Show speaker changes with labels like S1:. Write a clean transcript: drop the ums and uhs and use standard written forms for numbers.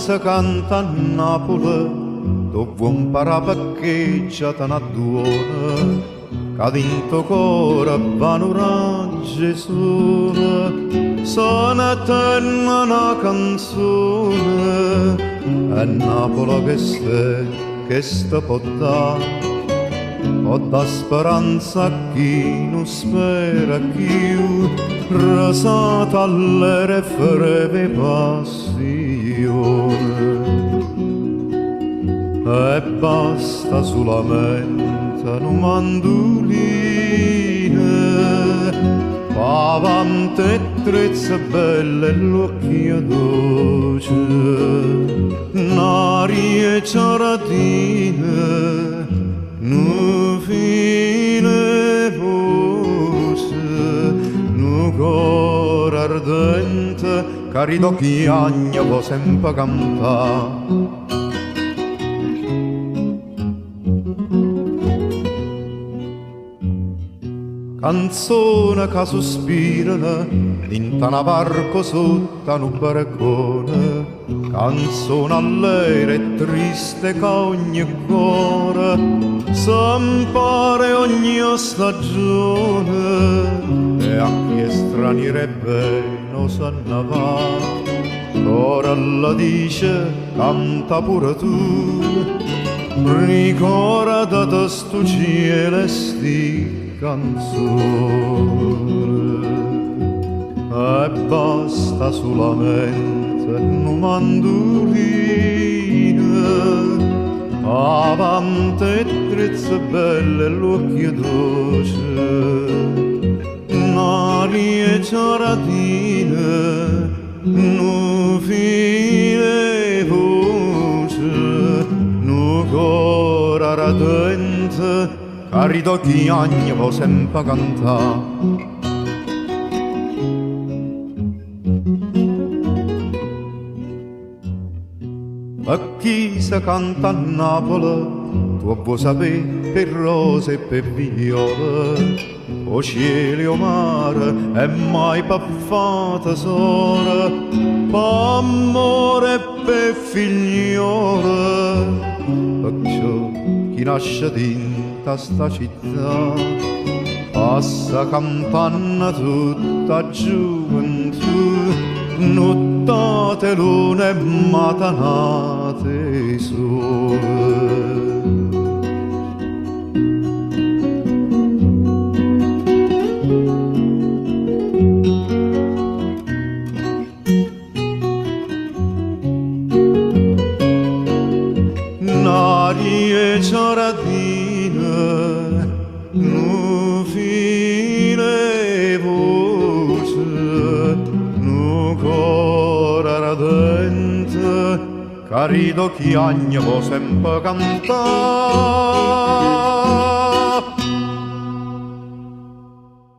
S1: si canta a Napoli, dove un parapaccheggia a duona, che dentro cuore vanno raggi sole, sono eterna una canzone, a Napoli che sta può da speranza a chi non spera più, rasata all'ere freve passione. E basta solamente un mandoline, avanti e trezze belle l'occhio dolce, n'aria giardine, nu fine voce, nu cor ardente, cari d'occhi agna può sempre cantare. Canzone che sospirano dinta una barco sotto un barcone, canzone allegra e triste che ogni cuore s'ampare ogni stagione, e a chi è straniero e bene sanno va. Ora la dice canta pure tu, ricordate sto cielo e sti canzone, e basta solamente un mandoline, avanti e trezze belle l'occhio dolce, n'aria giardine, nu fine voce, nu cor ardente, cari d'occhi agni può sempre cantare. A chi si canta a Napoli, tu vuoi sapere per rose e per viole, o cielo o mare e mai per fata sola, per amore e per figliole. Perciò chi nasce dinta sta città passa campana tutta gioventù, nottate lune e matanate sole. N'aria giardine, nu fine voce, nu cor ardente, cari d'occhi agni può sempre cantare.